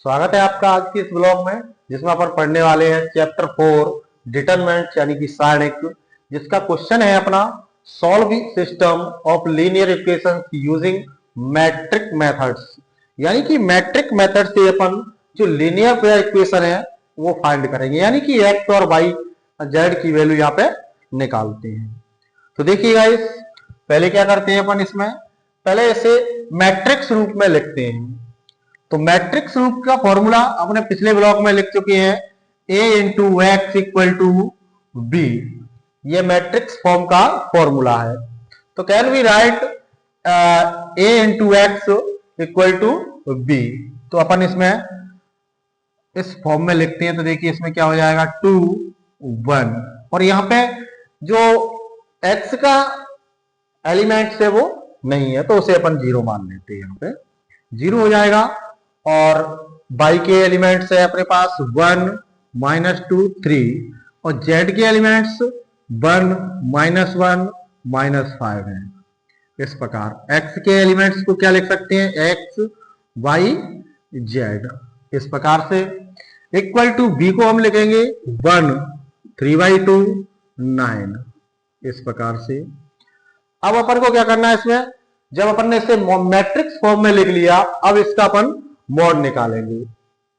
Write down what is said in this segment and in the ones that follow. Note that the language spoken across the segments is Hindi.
स्वागत है आपका आज के इस ब्लॉग में, जिसमें अपन पढ़ने वाले हैं चैप्टर 4 डिटरमिनेंट यानी कि सारणिक, जिसका क्वेश्चन है अपना solve system of linear equations using matrix methods. यानी कि मैट्रिक मेथड से अपन जो लीनियर इक्वेशन है वो फाइंड करेंगे, यानी कि एक्स और वाई जेड की वैल्यू यहाँ पे निकालते हैं। तो देखिए गाइस, पहले क्या करते हैं अपन, इसमें पहले इसे मैट्रिक्स रूप में लिखते हैं। तो मैट्रिक्स रूप का फॉर्मूला अपने पिछले ब्लॉक में लिख चुके हैं, a into X equal to B. ये मैट्रिक्स फॉर्म का फॉर्मूला है। तो can we write a into X equal to B. तो अपन इसमें इस फॉर्म में लिखते हैं। तो देखिए इसमें क्या हो जाएगा, 2 1, और यहाँ पे जो x का एलिमेंट है वो नहीं है तो उसे अपन 0 मान लेते हैं। यहाँ पे 0 हो जाएगा। और y के एलिमेंट्स है अपने पास 1 -2 3, और z के एलिमेंट्स 1 -1 -5 है। इस प्रकार x के एलिमेंट्स को क्या लिख सकते हैं, x y z। इस प्रकार से इक्वल टू b को हम लिखेंगे 1 3/2 9। इस प्रकार से अब अपन को क्या करना है, इसमें जब अपन ने इसे मैट्रिक्स फॉर्म में लिख लिया, अब इसका अपन मॉड निकालेंगे।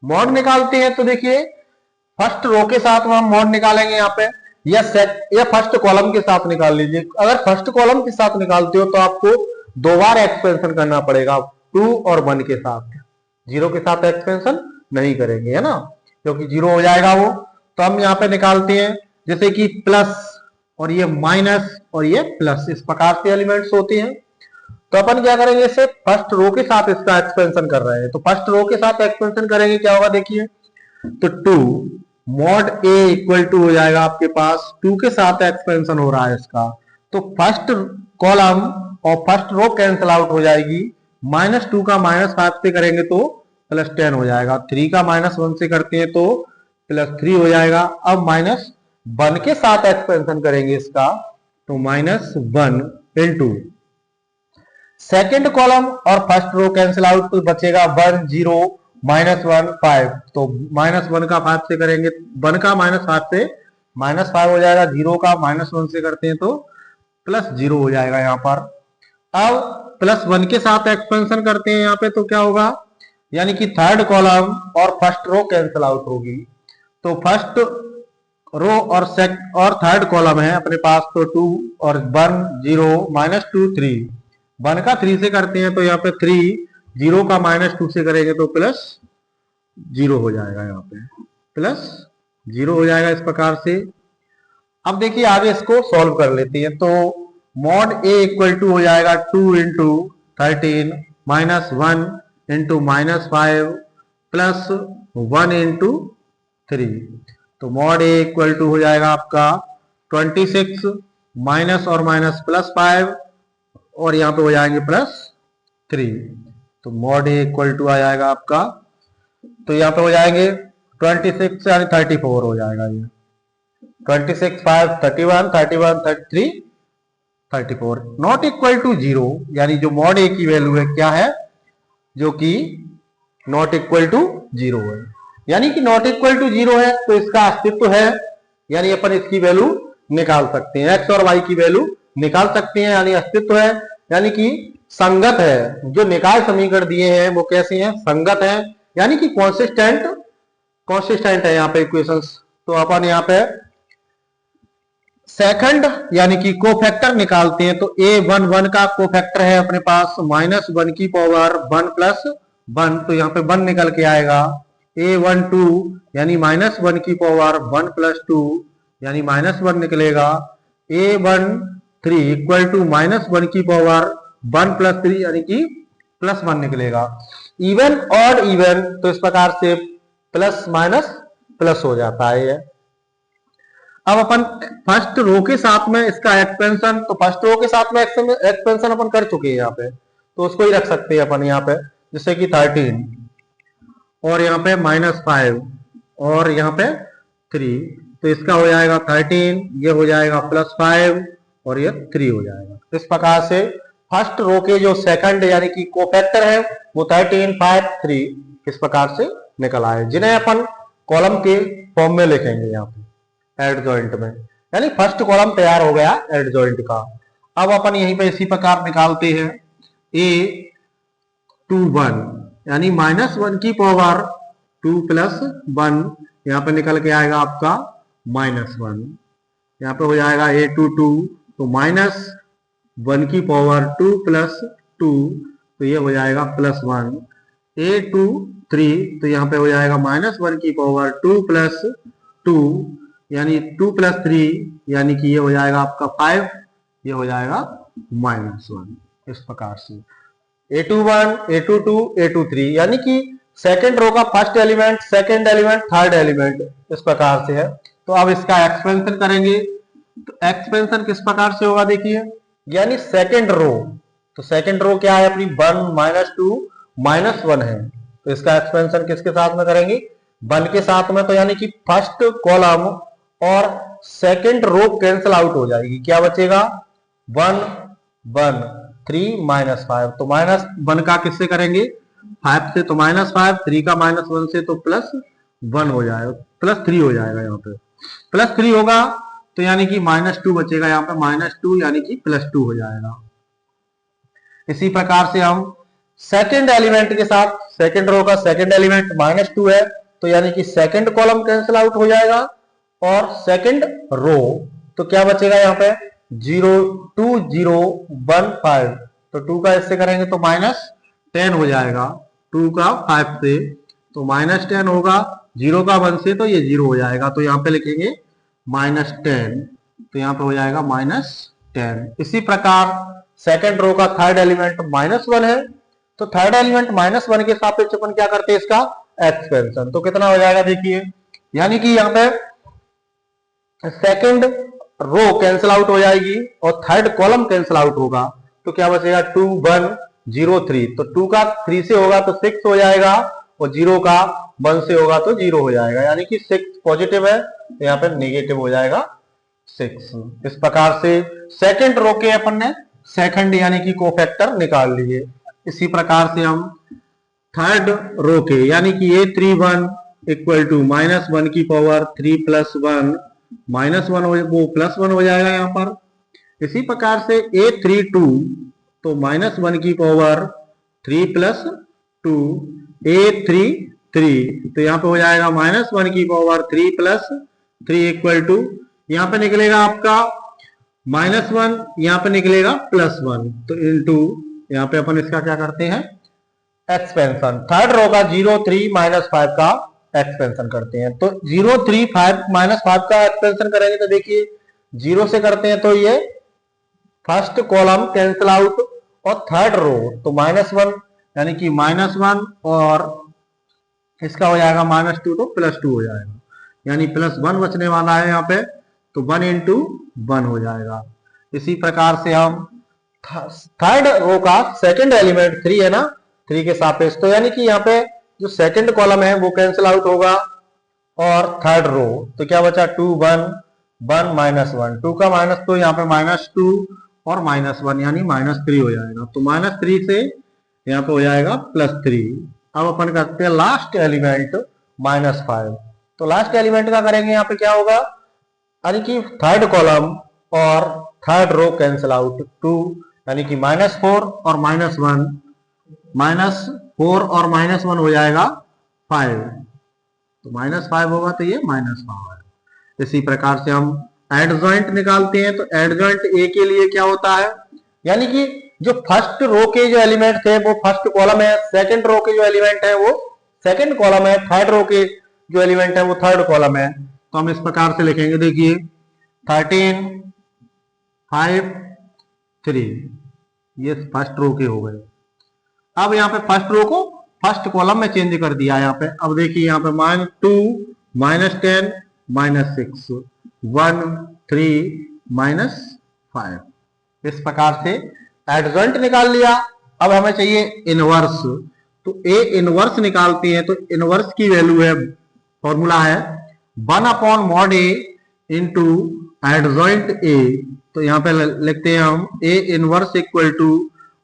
मॉड निकालते हैं तो देखिए फर्स्ट रो के साथ हम मॉड निकालेंगे यहाँ पे, या फर्स्ट कॉलम के साथ निकाल लीजिए। अगर फर्स्ट कॉलम के साथ निकालते हो तो आपको 2 बार एक्सपेंशन करना पड़ेगा, 2 और 1 के साथ। 0 के साथ एक्सपेंशन नहीं करेंगे, है ना, क्योंकि 0 हो जाएगा वो। तो हम यहाँ पे निकालते हैं, जैसे कि प्लस और ये माइनस और ये प्लस, इस प्रकार से एलिमेंट्स होते हैं। तो अपन क्या करेंगे, इसे फर्स्ट रो के साथ इसका एक्सपेंशन कर रहे हैं, तो फर्स्ट रो के साथ एक्सपेंशन करेंगे, क्या होगा देखिए। तो 2 मॉड a इक्वल टू हो जाएगा आपके पास, 2 के साथ एक्सपेंशन हो रहा है इसका, तो फर्स्ट कॉलम और फर्स्ट रो कैंसिल आउट हो जाएगी। -2 का -5 से करेंगे तो +10 हो जाएगा, 3 का -1 से करते हैं तो +3 हो जाएगा। अब -1 के साथ एक्सपेंशन करेंगे इसका, तो -1 इंटू सेकेंड कॉलम और फर्स्ट रो कैंसिल आउट तो बचेगा 1 0 -1 5। तो -1 का 5 से करेंगे, 1 का -5 से -5 हो जाएगा, 0 का -1 से करते हैं तो +0 हो जाएगा यहाँ पर। अब +1 के साथ एक्सपेंशन करते हैं यहाँ पे, तो क्या होगा, यानी कि थर्ड कॉलम और फर्स्ट रो कैंसिल आउट होगी। तो फर्स्ट रो और थर्ड कॉलम है अपने पास, तो 2 और 1 0 -2 3, 1 का 3 से करते हैं तो यहाँ पे 3, 0 का -2 से करेंगे तो +0 हो जाएगा, यहाँ पे +0 हो जाएगा इस प्रकार से। अब देखिए आगे इसको सॉल्व कर लेते हैं। तो मॉड a इक्वल टू हो जाएगा 2 इंटू 13 -1 इंटू -5 प्लस 1 इंटू 3। तो मॉड a इक्वल टू हो जाएगा आपका 26 माइनस और माइनस +5, और यहाँ पे हो जाएंगे +3। तो मॉड ए इक्वल टू आ जाएगा आपका, तो यहाँ पे हो जाएंगे 26 यानी 34 हो जाएगा। ये 26 5 31 31 33 34 नॉट इक्वल टू 0, यानी जो मॉड ए की वैल्यू है क्या है, जो कि नॉट इक्वल टू 0 है। यानी कि नॉट इक्वल टू 0 है तो इसका अस्तित्व है, यानी अपन इसकी वैल्यू निकाल सकते हैं, एक्स और वाई की वैल्यू निकाल सकते हैं, यानी अस्तित्व है, यानी कि संगत है। जो निकाय समीकरण दिए हैं वो कैसे हैं, संगत है, यानी कि कॉन्सिस्टेंट है यहाँ पे इक्वेशंस। तो अपन यहाँ पे सेकंड यानी कि कोफैक्टर निकालते हैं। तो a11 का कोफैक्टर है अपने पास -1 की पावर 1 + 1, तो यहाँ पे 1 निकल के आएगा। a12 यानी -1 की पावर 1 + 2 यानी -1 निकलेगा। a13 इक्वल टू -1 की पावर 1 + 3 यानी कि +1 निकलेगा। इवन और इवन तो इस प्रकार से प्लस माइनस प्लस हो जाता है। अब अपन फर्स्ट रो के साथ में इसका एक्सपेंशन, तो फर्स्ट रो के साथ में एक्सपेंशन अपन कर चुके हैं यहाँ पे, तो उसको ही रख सकते हैं अपन यहाँ पे, जैसे कि 13 और यहाँ पे -5 और यहाँ पे 3, तो इसका हो जाएगा 13, ये हो जाएगा +5 और ये 3 हो जाएगा। इस प्रकार से फर्स्ट रो के जो सेकंड यानी कि कोफैक्टर है वो 13 5 3 इस प्रकार से निकल आए, जिन्हें अपन कॉलम के फॉर्म में लिखेंगे यहाँ पे एडजॉइंट में, यानी फर्स्ट कॉलम तैयार हो गया एडजॉइंट का। अब अपन यहीं पे इसी प्रकार निकालते हैं A21 यानी -1 की पावर 2 + 1, यहाँ पे निकल के आएगा आपका -1। यहाँ पे हो जाएगा A22 तो -1 की पावर 2 + 2 तो ये हो जाएगा +1। A23 तो यहाँ पे हो जाएगा -1 की पावर 2 + 2 यानी 2 + 3 यानी कि ये हो जाएगा आपका 5, ये हो जाएगा -1। इस प्रकार से A21, A22, A23 यानी कि सेकंड रो का first element, second element, third element इस प्रकार से है। तो अब इसका एक्सपेंशन करेंगे तो एक्सपेंशन किस प्रकार से होगा देखिए, यानी सेकंड रो, तो सेकंड रो क्या है अपनी 1 -2 -1 है, तो इसका एक्सपेंशन किसके साथ में करेंगे 1 के साथ में। तो यानी कि फर्स्ट कॉलम और सेकंड रो कैंसिल आउट हो जाएगी, क्या बचेगा 1 1 3 -5, तो -1 का किससे करेंगे 5 से, तो -5, 3 का -1 से तो +1 हो जाएगा, +3 हो जाएगा, यहाँ पे +3 होगा तो यानी कि -2 बचेगा, यहाँ पे -2 यानी कि +2 हो जाएगा। इसी प्रकार से हम सेकंड एलिमेंट के साथ, सेकंड रो का सेकंड एलिमेंट -2 है तो यानी कि सेकंड कॉलम कैंसिल आउट हो जाएगा और सेकंड रो तो क्या बचेगा यहाँ पे 0 2 0 1 5, तो 2 का इससे करेंगे तो -10 हो जाएगा, 2 का 5 से तो -10 होगा, 0 का 1 से तो ये 0 हो जाएगा, तो यहाँ पे लिखेंगे -10, तो यहाँ पे हो जाएगा -10। इसी प्रकार सेकंड रो का थर्ड एलिमेंट -1 है तो थर्ड एलिमेंट -1 के सापेक्ष अपन क्या करते हैं इसका एक्सपेंशन, तो कितना हो जाएगा देखिए, यानी कि यहाँ पे सेकंड रो कैंसिल आउट हो जाएगी और थर्ड कॉलम कैंसिल आउट होगा, तो क्या बचेगा 2 1 0 3, तो 2 का 3 से होगा तो 6 हो जाएगा और 0 का 1 से होगा तो 0 हो जाएगा, यानी कि 6 पॉजिटिव है तो यहाँ पे नेगेटिव हो जाएगा 6। इस प्रकार से सेकंड रो के अपन ने सेकंड यानी कि कोफैक्टर निकाल लिए। इसी प्रकार से हम थर्ड रो के यानी कि A31 = -1 की पावर 3 + 1 -1 वो +1 हो जाएगा यहाँ पर। इसी प्रकार से A32 तो -1 की पावर 3 + 2, A33 तो यहाँ पे हो जाएगा -1 की पावर 3 + 3 = यहाँ पे निकलेगा आपका -1, यहाँ पे निकलेगा +1, तो इनटू यहाँ पे अपन इसका क्या करते हैं एक्सपेंशन, थर्ड रो का 0 3 -5 का एक्सपेंशन करते हैं। तो 0 3 5 -5 का एक्सपेंशन करेंगे तो देखिए 0 से करते हैं तो ये फर्स्ट कॉलम कैंसिल आउट और थर्ड रो तो -1 यानी कि -1 और इसका हो जाएगा -2 तो +2 हो जाएगा, यानी +1 बचने वाला है यहाँ पे, तो 1 × 1 हो जाएगा। इसी प्रकार से हम थर्ड रो का सेकंड एलिमेंट 3 है ना, 3 के सापेक्ष, तो यानी कि यहाँ पे जो सेकंड कॉलम है वो कैंसिल आउट होगा और थर्ड रो तो क्या बचा 2 1 1 -1, 2 का माइनस तो यहाँ पे -2 और -1 यानी -3 हो जाएगा, तो -3 से यहाँ पे हो जाएगा +3। अब अपन करते हैं लास्ट एलिमेंट -5, तो लास्ट एलिमेंट का करेंगे यहाँ पे क्या होगा, यानी कि थर्ड कॉलम और थर्ड रो कैंसिल आउट 2 यानी कि -4 और -1, -4 और -1 हो जाएगा 5, तो -5 होगा तो ये -5। इसी प्रकार से हम एडजॉइंट निकालते हैं, तो एडजॉइंट ए के लिए क्या होता है, यानी कि जो फर्स्ट रो के जो एलिमेंट थे वो फर्स्ट कॉलम है, सेकंड रो के जो एलिमेंट है वो सेकंड कॉलम है, थर्ड रो के जो एलिमेंट है वो थर्ड कॉलम है, तो हम इस प्रकार से लिखेंगे देखिए 13 5 3, ये फर्स्ट रो के हो गए। अब यहाँ पे फर्स्ट रो को फर्स्ट कॉलम में चेंज कर दिया यहाँ पे, अब देखिए यहाँ पे -2 -10 -6 1 3 -5, इस प्रकार से एडजॉइंट निकाल लिया। अब हमें चाहिए इनवर्स, तो ए इनवर्स निकालते हैं, तो इनवर्स की वैल्यू है, फॉर्मूला है 1/mod A into adjoint A, तो यहाँ पे लिखते हैं हम ए इनवर्स =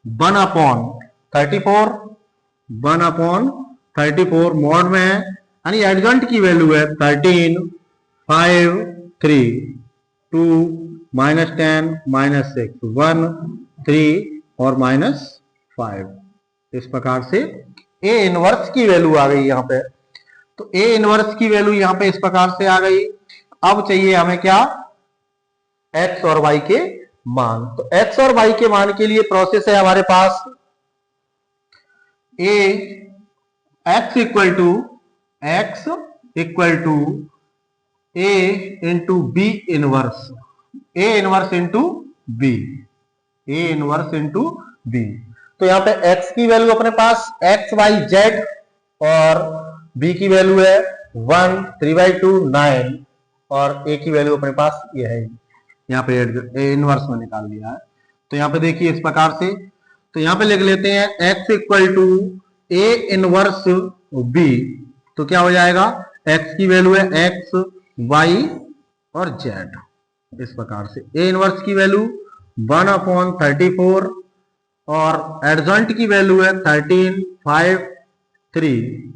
1/34 1/34 34 मॉड में है, यानी एडजॉइंट की वैल्यू है 13, 5, 3, 2, -10, -6, 1, 3 और -5। इस प्रकार से ए इनवर्स की वैल्यू आ गई यहाँ पे। तो ए इनवर्स की वैल्यू यहाँ पे इस प्रकार से आ गई। अब चाहिए हमें क्या, एक्स और वाई के मान। तो एक्स और वाई के मान के लिए प्रोसेस है हमारे पास A X equal to A into B inverse, A inverse into B, A inverse into B. तो यहां पे x की वैल्यू अपने पास एक्स वाई जेड और b की वैल्यू है 1, 3/2, 9 और a की वैल्यू अपने पास ये है, यहाँ पे ए इनवर्स में निकाल लिया है। तो यहाँ पे देखिए इस प्रकार से, तो यहाँ पे लिख लेते हैं x equal to A inverse b। तो क्या हो जाएगा, x की वैल्यू है x, y और z। इस प्रकार से ए इनवर्स की वैल्यू 1/34 और एडजॉइंट की वैल्यू है 13, 5, 3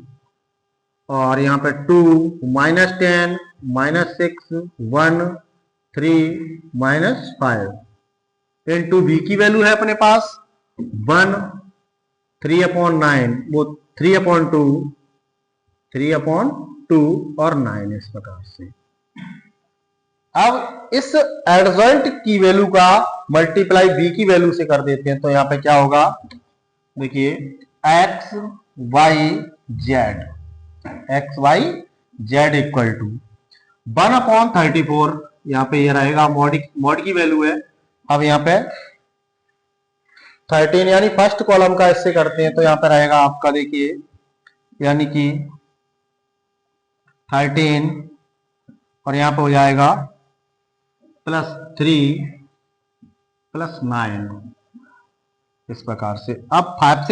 और यहाँ पे 2, -10, -6, 1, 3, -5 इंटू बी की वैल्यू है अपने पास 1, 3/9, वो 3/2 और 9। इस प्रकार से अब इस एडजॉइंट की वैल्यू का मल्टीप्लाई बी की वैल्यू से कर देते हैं। तो यहाँ पे क्या होगा, देखिए X Y Z equal to 1/34, यहाँ पे ये रहेगा मॉड की वैल्यू है। अब यहाँ पे 13 यानी फर्स्ट कॉलम का इससे करते हैं, तो यहाँ पे रहेगा आपका देखिए यानी कि 13 और यहाँ पे हो जाएगा +3 +9। इस प्रकार से अब 5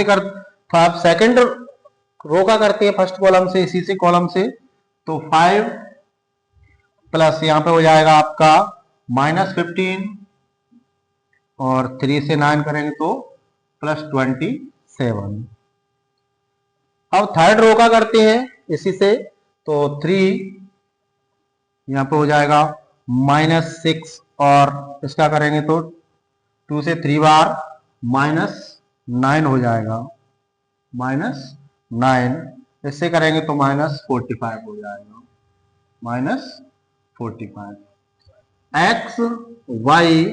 सेकंड रो का करते हैं फर्स्ट कॉलम से, इसी से कॉलम से। तो 5 प्लस यहाँ पे हो जाएगा आपका -15 और 3 से 9 करेंगे तो +27। अब थर्ड रो का करते हैं इसी से, तो 3 यहाँ पे हो जाएगा -6 और इसका करेंगे तो 2 से 3 बार -9 हो जाएगा, -9 इससे करेंगे तो -45 हो जाएगा, -45 एक्स वाई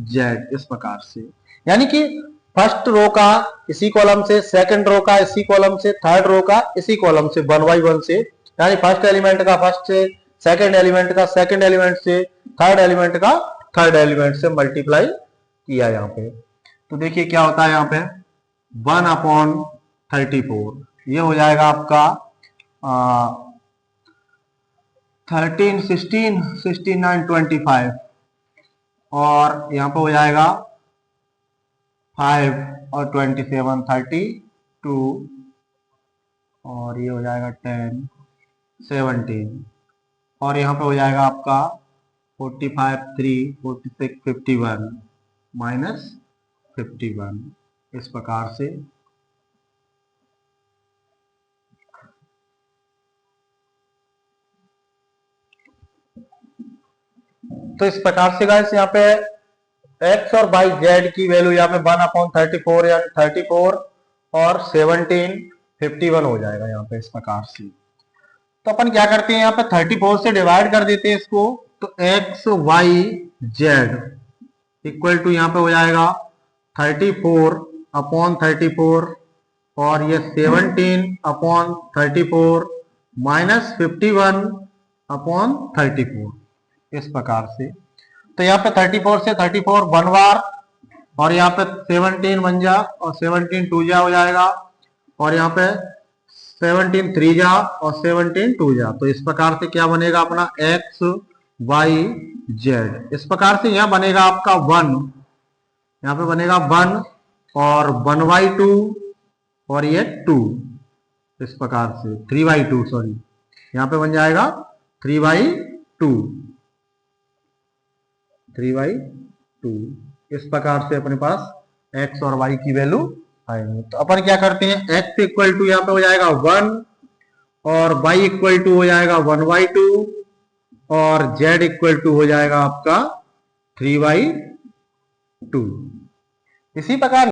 जेड। इस प्रकार से यानी कि फर्स्ट रो का इसी कॉलम से, सेकंड रो का इसी कॉलम से, थर्ड रो का इसी कॉलम से 1 by 1 से, यानी फर्स्ट एलिमेंट का फर्स्ट से, सेकंड एलिमेंट का सेकंड एलिमेंट से, थर्ड एलिमेंट का थर्ड एलिमेंट से मल्टीप्लाई किया यहाँ पे। तो देखिए क्या होता है यहाँ पे 1/34, ये हो जाएगा आपका 13, 16, 9, 25 और यहाँ पे हो जाएगा 5 और 27, 32 और ये हो जाएगा 10, 17 और यहाँ पे हो जाएगा आपका 45, 3, 46, 51 -51। इस प्रकार से तो इस प्रकार से गाइस यहाँ पे एक्स और वाई जेड की वैल्यू यहाँ पे 1/34 या 34 और 17, 51 हो जाएगा यहाँ पे इस प्रकार से। तो अपन क्या करते हैं यहाँ पे 34 से डिवाइड कर देते हैं इसको, तो X Y Z equal to यहाँ पे हो जाएगा 34/34 और ये 17/34 -51/34 इस प्रकार से। तो यहाँ पे 34 से 34 1 बार और यहाँ पे 17 1 जा और 17 2 जा हो जाएगा और यहाँ पे 17 3 जा और 17 2 जा। तो इस प्रकार से क्या बनेगा अपना एक्स वाई जेड। इस प्रकार से यहाँ बनेगा आपका 1, यहाँ पे बनेगा 1 और 1/2 और ये 2 इस प्रकार से 3/2 सॉरी, यहाँ पे बन जाएगा 3/2 इस प्रकार से अपने पास x और y की वैल्यू आएंगे। तो अपन क्या करते हैं x इक्वल टू यहाँ पे हो जाएगा 1 और y इक्वल टू हो जाएगा 1/2 और z इक्वल टू हो जाएगा आपका 3/2। इसी प्रकार